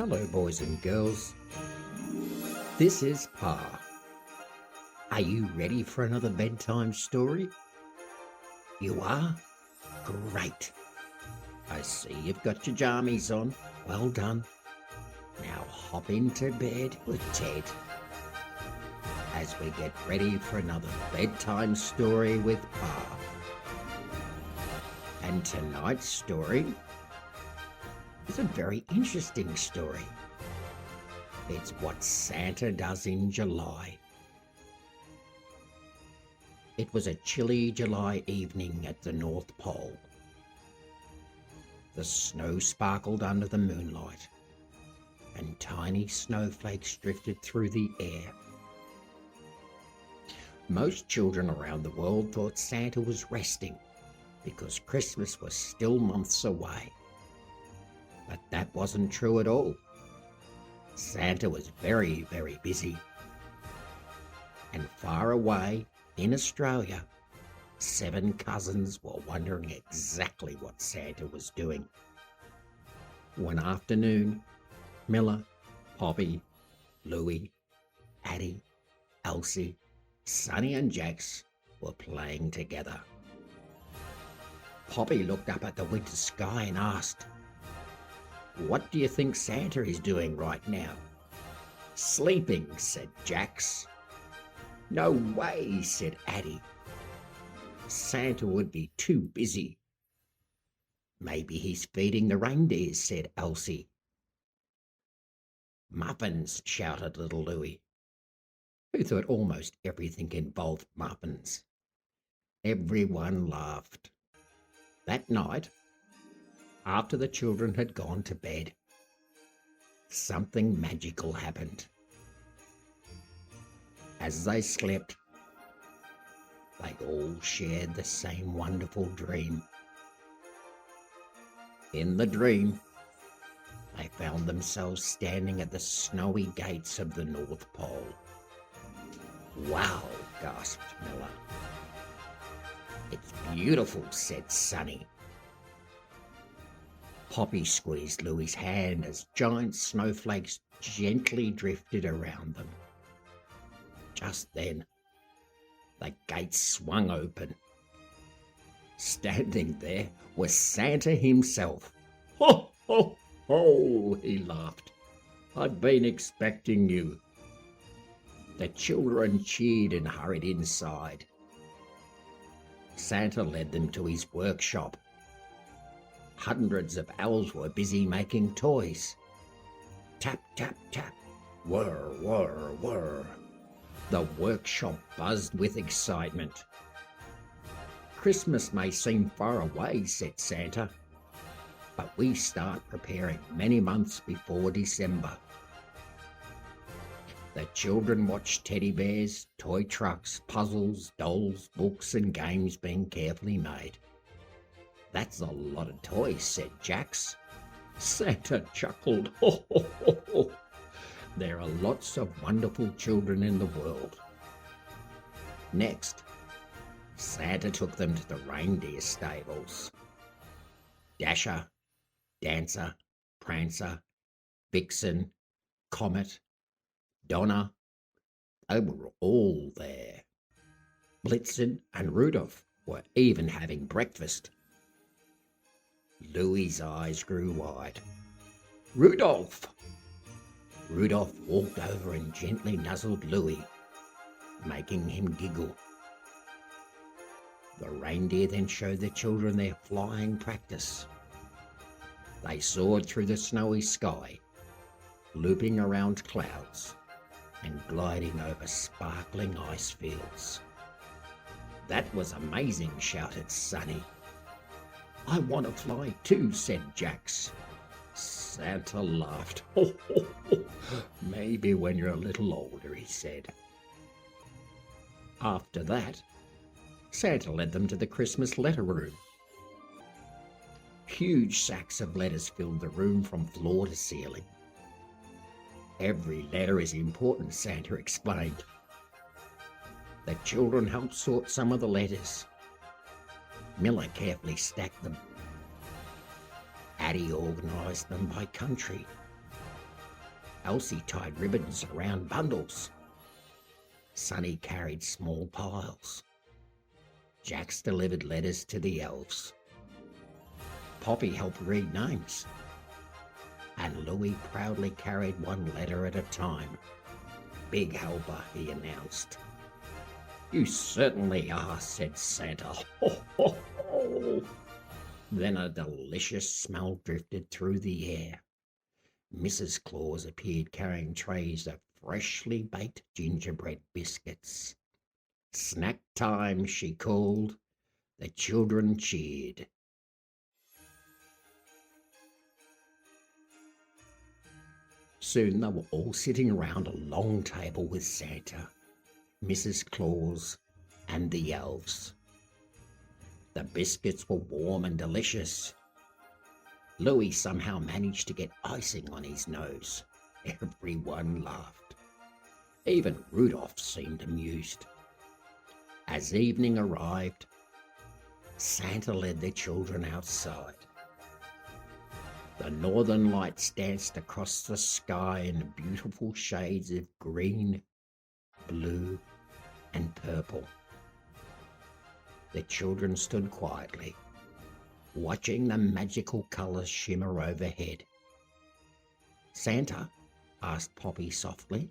Hello, boys and girls. This is Pa. Are you ready for another bedtime story? You are? Great. I see you've got your jammies on. Well done. Now hop into bed with Ted as we get ready for another bedtime story with Pa. And tonight's story is a very interesting story. It's what Santa does in July. It was a chilly July evening at the North Pole. The snow sparkled under the moonlight, and tiny snowflakes drifted through the air. Most children around the world thought Santa was resting because Christmas was still months away. But that wasn't true at all. Santa was very, very busy. And far away in Australia, 7 cousins were wondering exactly what Santa was doing. One afternoon, Mila, Poppy, Louie, Addi, Elsie, Sonny and Jax were playing together. Poppy looked up at the winter sky and asked, "What do you think Santa is doing right now?" "Sleeping," said Jax. "No way," said Addi. "Santa would be too busy." "Maybe he's feeding the reindeers," said Elsie. "Muffins," shouted little Louie, who thought almost everything involved muffins. Everyone laughed. That night, after the children had gone to bed, something magical happened. As they slept, they all shared the same wonderful dream. In the dream, they found themselves standing at the snowy gates of the North Pole. "Wow," gasped Mila. "It's beautiful," said Sonny. Poppy squeezed Louie's hand as giant snowflakes gently drifted around them. Just then, the gates swung open. Standing there was Santa himself. "Ho, ho, ho," he laughed. "I've been expecting you." The children cheered and hurried inside. Santa led them to his workshop. Hundreds of elves were busy making toys. Tap, tap, tap, whir, whir, whir. The workshop buzzed with excitement. "Christmas may seem far away," said Santa, "but we start preparing many months before December." The children watched teddy bears, toy trucks, puzzles, dolls, books and games being carefully made. "That's a lot of toys," said Jax. Santa chuckled. "Ho, ho, ho, ho. There are lots of wonderful children in the world." Next, Santa took them to the reindeer stables. Dasher, Dancer, Prancer, Vixen, Comet, Donner, they were all there. Blitzen and Rudolph were even having breakfast. Louie's eyes grew wide. "Rudolph!" Rudolph walked over and gently nuzzled Louie, making him giggle. The reindeer then showed the children their flying practice. They soared through the snowy sky, looping around clouds and gliding over sparkling ice fields. "That was amazing," shouted Sonny. "I want to fly too," said Jax. Santa laughed. "Ho, ho, ho. Maybe when you're a little older," he said. After that, Santa led them to the Christmas letter room. Huge sacks of letters filled the room from floor to ceiling. "Every letter is important," Santa explained. The children helped sort some of the letters. Mila carefully stacked them. Addi organised them by country. Elsie tied ribbons around bundles. Sonny carried small piles. Jax delivered letters to the elves. Poppy helped read names. And Louie proudly carried one letter at a time. "Big helper," he announced. "You certainly are," said Santa. Ho, ho, ho. Then a delicious smell drifted through the air. Mrs. Claus appeared carrying trays of freshly baked gingerbread biscuits. "Snack time," she called. The children cheered. Soon they were all sitting around a long table with Santa, Mrs. Claus, and the elves. The biscuits were warm and delicious. Louie somehow managed to get icing on his nose. Everyone laughed. Even Rudolph seemed amused. As evening arrived, Santa led the children outside. The northern lights danced across the sky in beautiful shades of green, blue, and purple. The children stood quietly, watching the magical colours shimmer overhead. "Santa," asked Poppy softly,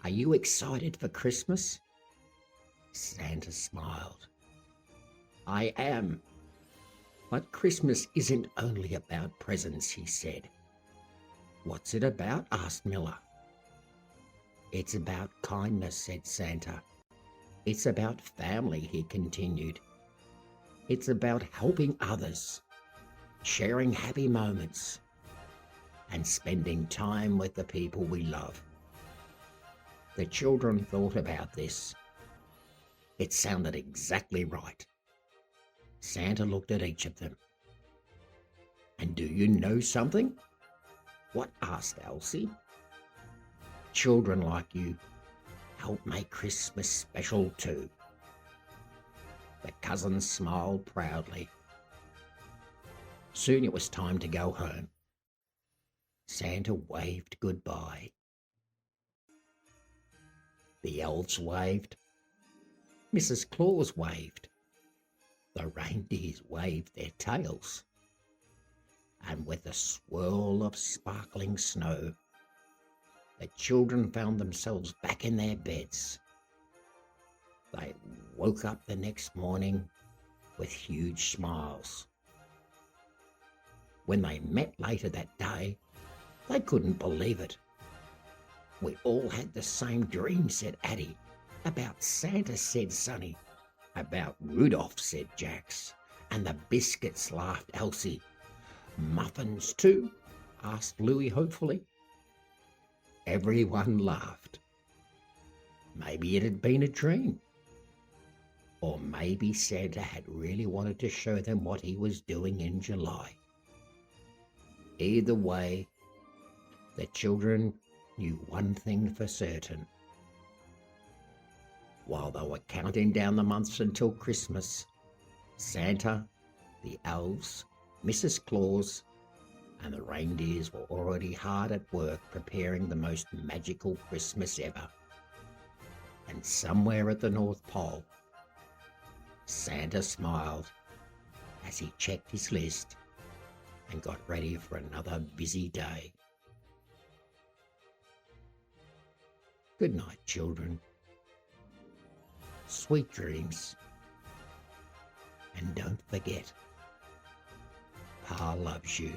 "are you excited for Christmas?" Santa smiled. "I am. But Christmas isn't only about presents," he said. "What's it about?" asked Mila. "It's about kindness," said Santa. "It's about family," he continued. "It's about helping others, sharing happy moments, and spending time with the people we love." The children thought about this. It sounded exactly right. Santa looked at each of them. "And do you know something?" "What?" asked Elsie. "Children like you help make Christmas special too." The cousins smiled proudly. Soon it was time to go home. Santa waved goodbye. The elves waved. Mrs. Claus waved. The reindeers waved their tails. And with a swirl of sparkling snow, the children found themselves back in their beds. They woke up the next morning with huge smiles. When they met later that day, they couldn't believe it. "We all had the same dream," said Addi. "About Santa," said Sonny. "About Rudolph," said Jax. "And the biscuits," laughed Elsie. "Muffins too?" asked Louie hopefully. Everyone laughed. Maybe it had been a dream. Or maybe Santa had really wanted to show them what he was doing in July. Either way, the children knew one thing for certain. While they were counting down the months until Christmas, Santa, the elves, Mrs. Claus, and the reindeers were already hard at work preparing the most magical Christmas ever. And somewhere at the North Pole, Santa smiled as he checked his list and got ready for another busy day. Good night, children. Sweet dreams. And don't forget, Pa loves you.